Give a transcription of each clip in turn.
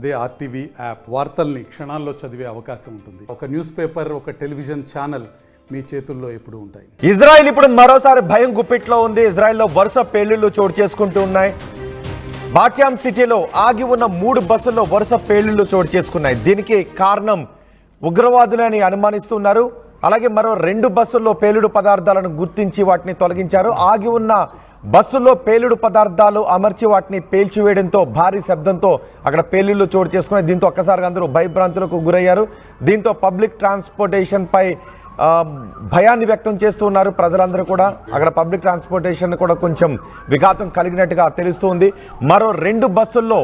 అదే RTV app వార్తల్ని క్షణాల్లో చదివే అవకాశం ఉంటుంది. ఒక న్యూస్ పేపర్, ఒక టెలివిజన్ ఛానల్ మీ చేతుల్లో ఎప్పుడు ఉంటాయి. ఇజ్రాయెల్ ఇప్పుడు మరోసారి భయం గుప్పిట్లో ఉంది. ఇజ్రాయెల్లో వరుస పేలుళ్లు చోటు చేసుకుంటూ ఉన్నాయి. బాట్యామ్ సిటీలో ఆగి ఉన్న 3 బస్సుల్లో వరుస పేలుళ్లు చోటు చేసుకున్నాయి. దీనికి కారణం ఉగ్రవాదులని అనుమానిస్తున్నారు. అలాగే మరో 2 బస్సుల్లో పేలుడు పదార్థాలను గుర్తించి వాటిని తొలగించారు. ఆగి ఉన్న బస్సుల్లో పేలుడు పదార్థాలు అమర్చి వాటిని పేల్చివేయడంతో భారీ శబ్దంతో అక్కడ పేలుళ్లు చోటు చేసుకున్నాయి. దీంతో ఒక్కసారిగా అందరూ భయభ్రాంతులకు గురయ్యారు. దీంతో పబ్లిక్ ట్రాన్స్పోర్టేషన్ పై భయాన్ని వ్యక్తం చేస్తున్నారు ప్రజలందరూ కూడా. అక్కడ పబ్లిక్ ట్రాన్స్పోర్టేషన్ కూడా కొంచెం విఘాతం కలిగినట్టుగా తెలుస్తుంది. మరో 2 బస్సుల్లో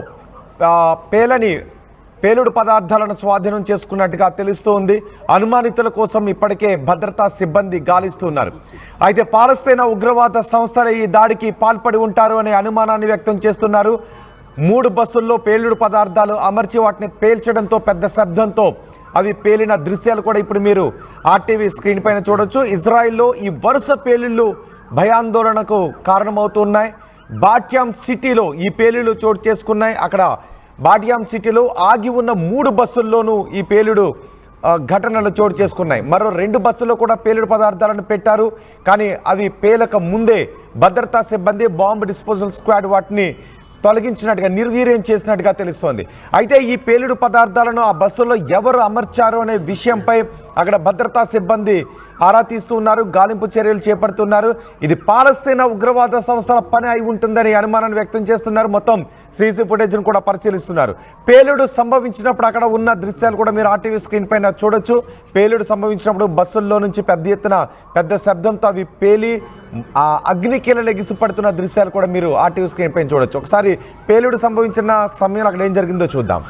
పేలుడు పదార్థాలను స్వాధీనం చేసుకున్నట్టుగా తెలుస్తోంది. అనుమానితుల కోసం ఇప్పటికే భద్రతా సిబ్బంది గాలిస్తున్నారు. అయితే పాలస్తీనా ఉగ్రవాద సంస్థలు ఈ దాడికి పాల్పడి ఉంటారు అనే అనుమానాన్ని వ్యక్తం చేస్తున్నారు. 3 బస్సుల్లో పేలుడు పదార్థాలు అమర్చి వాటిని పేల్చడంతో పెద్ద శబ్దంతో అవి పేలిన దృశ్యాలు కూడా ఇప్పుడు మీరు ఆర్టీవీ స్క్రీన్ పైన చూడొచ్చు. ఇజ్రాయిల్లో ఈ వరుస పేలుళ్లు భయాందోళనకు కారణమవుతున్నాయి. బాట్యామ్ సిటీలో ఈ పేలుళ్లు చోటు చేసుకున్నాయి. అక్కడ బాట్యామ్ సిటీలో ఆగి ఉన్న 3 బస్సుల్లోనూ ఈ పేలుడు ఘటనలు చోటు చేసుకున్నాయి. మరో 2 బస్సుల్లో కూడా పేలుడు పదార్థాలను పెట్టారు. కానీ అవి పేలక ముందే భద్రతా సిబ్బంది బాంబు డిస్పోజల్ స్క్వాడ్ వాటిని తొలగించినట్టుగా నిర్వీర్యం చేసినట్టుగా తెలుస్తోంది. అయితే ఈ పేలుడు పదార్థాలను ఆ బస్సుల్లో ఎవరు అమర్చారు అనే విషయంపై అక్కడ భద్రతా సిబ్బంది ఆరా తీస్తున్నారు, గాలింపు చర్యలు చేపడుతున్నారు. ఇది పాలస్తీనా ఉగ్రవాద సంస్థల పని అయి ఉంటుందని అనుమానాన్ని వ్యక్తం చేస్తున్నారు. మొత్తం సీసీ ఫుటేజ్ను కూడా పరిశీలిస్తున్నారు. పేలుడు సంభవించినప్పుడు అక్కడ ఉన్న దృశ్యాలు కూడా మీరు ఆర్టీవీ స్క్రీన్ పైన చూడొచ్చు. పేలుడు సంభవించినప్పుడు బస్సుల్లో నుంచి పెద్ద శబ్దంతో అవి పేలి అగ్నికీలలు ఎగిసిపడుతున్న దృశ్యాలు కూడా మీరు ఆర్టీవీ స్క్రీన్ పైన చూడొచ్చు. ఒకసారి పేలుడు సంభవించిన సమయంలో అక్కడ ఏం జరిగిందో చూద్దాం.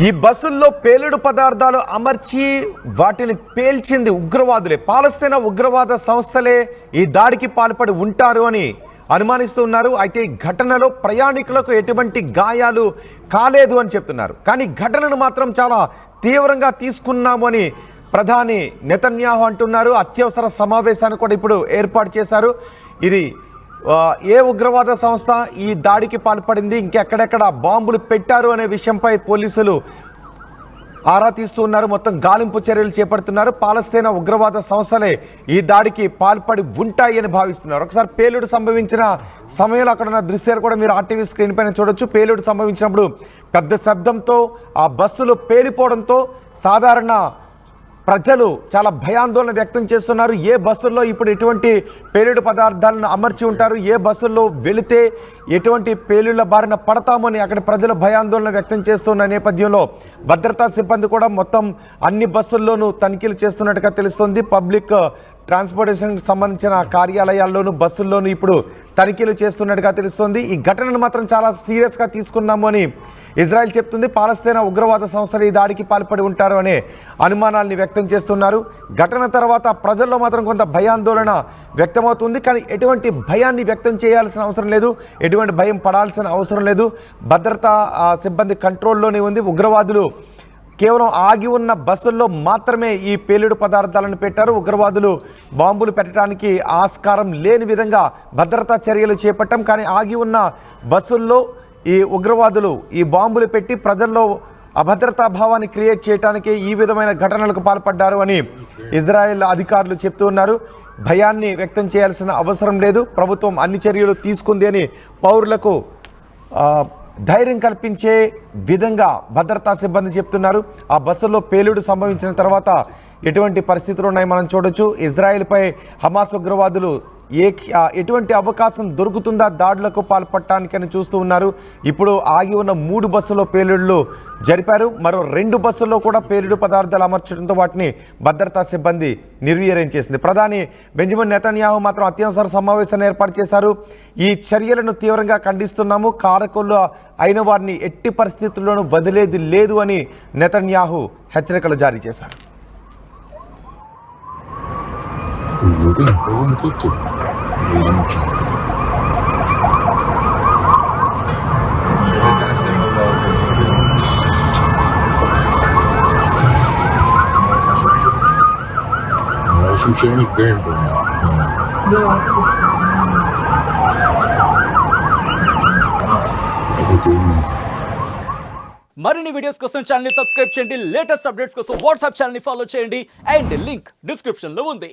ఈ బస్సుల్లో పేలుడు పదార్థాలు అమర్చి వాటిని పేల్చింది ఉగ్రవాదులే. పాలస్తీనా ఉగ్రవాద సంస్థలే ఈ దాడికి పాల్పడి ఉంటారు అని అనుమానిస్తున్నారు. అయితే ఈ ఘటనలో ప్రయాణికులకు ఎటువంటి గాయాలు కాలేదు అని చెప్తున్నారు. కానీ ఘటనను మాత్రం చాలా తీవ్రంగా తీసుకున్నాము అని ప్రధాని నెతన్యాహు అంటున్నారు. అత్యవసర సమావేశాన్ని కూడా ఇప్పుడు ఏర్పాటు చేశారు. ఇది ఏ ఉగ్రవాద సంస్థ ఈ దాడికి పాల్పడింది, ఇంకెక్కడెక్కడ బాంబులు పెట్టారు అనే విషయంపై పోలీసులు ఆరా తీస్తున్నారు. మొత్తం గాలింపు చర్యలు చేపడుతున్నారు. పాలస్తీనా ఉగ్రవాద సంస్థలే ఈ దాడికి పాల్పడి ఉంటాయి అని భావిస్తున్నారు. ఒకసారి పేలుడు సంభవించిన సమయంలో అక్కడ ఉన్న దృశ్యాలు కూడా మీరు ఆర్టీవీ స్క్రీన్ పైన చూడొచ్చు. పేలుడు సంభవించినప్పుడు పెద్ద శబ్దంతో ఆ బస్సులు పేలిపోవడంతో సాధారణ ప్రజలు చాలా భయాందోళన వ్యక్తం చేస్తున్నారు. ఏ బస్సుల్లో ఇప్పుడు ఎటువంటి పేలుడు పదార్థాలను అమర్చి ఉంటారు, ఏ బస్సుల్లో వెళితే ఎటువంటి పేలుళ్ల బారిన పడతామని అక్కడ ప్రజలు భయాందోళన వ్యక్తం చేస్తున్న నేపథ్యంలో భద్రతా సిబ్బంది కూడా మొత్తం అన్ని బస్సుల్లోనూ తనిఖీలు చేస్తున్నట్టుగా తెలుస్తుంది. పబ్లిక్ ట్రాన్స్పోర్టేషన్కి సంబంధించిన కార్యాలయాల్లోనూ బస్సుల్లోనూ ఇప్పుడు తనిఖీలు చేస్తున్నట్టుగా తెలుస్తుంది. ఈ ఘటనను మాత్రం చాలా సీరియస్గా తీసుకున్నాము అని ఇజ్రాయెల్ చెప్తుంది. పాలస్తీనా ఉగ్రవాద సంస్థలు ఈ దాడికి పాల్పడి ఉంటారు అనే అనుమానాల్ని వ్యక్తం చేస్తున్నారు. ఘటన తర్వాత ప్రజల్లో మాత్రం కొంత భయాందోళన వ్యక్తమవుతుంది. కానీ ఎటువంటి భయాన్ని వ్యక్తం చేయాల్సిన అవసరం లేదు, ఎటువంటి భయం పడాల్సిన అవసరం లేదు. భద్రతా సిబ్బంది కంట్రోల్లోనే ఉంది. ఉగ్రవాదులు కేవలం ఆగి ఉన్న బస్సుల్లో మాత్రమే ఈ పేలుడు పదార్థాలను పెట్టారు. ఉగ్రవాదులు బాంబులు పెట్టడానికి ఆస్కారం లేని విధంగా భద్రతా చర్యలు చేపట్టాం. కానీ ఆగి ఉన్న బస్సుల్లో ఈ ఉగ్రవాదులు ఈ బాంబులు పెట్టి ప్రజల్లో అభద్రతా భావాన్ని క్రియేట్ చేయడానికి ఈ విధమైన ఘటనలకు పాల్పడ్డారు అని ఇజ్రాయెల్ అధికారులు చెప్తూ ఉన్నారు. భయాన్ని వ్యక్తం చేయాల్సిన అవసరం లేదు, ప్రభుత్వం అన్ని చర్యలు తీసుకుంది అని పౌరులకు ధైర్యం కల్పించే విధంగా భద్రతా సిబ్బంది చెప్తున్నారు. ఆ బస్సులో పేలుడు సంభవించిన తర్వాత ఎటువంటి పరిస్థితులు ఉన్నాయి మనం చూడొచ్చు. ఇజ్రాయెల్పై హమాస్ ఉగ్రవాదులు ఎటువంటి అవకాశం దొరుకుతుందా దాడులకు పాల్పడటానికని చూస్తూ ఉన్నారు. ఇప్పుడు ఆగి ఉన్న 3 బస్సుల్లో పేలుళ్లు జరిపారు. మరో 2 బస్సుల్లో కూడా పేలుడు పదార్థాలు అమర్చడంతో వాటిని భద్రతా సిబ్బంది నిర్వీర్యం చేసింది. ప్రధాని బెంజమిన్ నెతన్యాహు మాత్రం అత్యవసర సమావేశాన్ని ఏర్పాటు చేశారు. ఈ చర్యలను తీవ్రంగా ఖండిస్తున్నాము, కారకులు అయిన వారిని ఎట్టి పరిస్థితుల్లోనూ వదిలేది లేదు అని నెతన్యాహు హెచ్చరికలు జారీ చేశారు. Ощущение геймплея. Да, Это именно. మరిన్ని వీడియోస్ కోసం ఛానల్ ని సబ్స్క్రైబ్ చేయండి. లేటెస్ట్ అప్డేట్స్ కోసం వాట్సాప్ ఛానల్ ని ఫాలో చేయండి. అండ్ లింక్ డిస్క్రిప్షన్ లో ఉంది.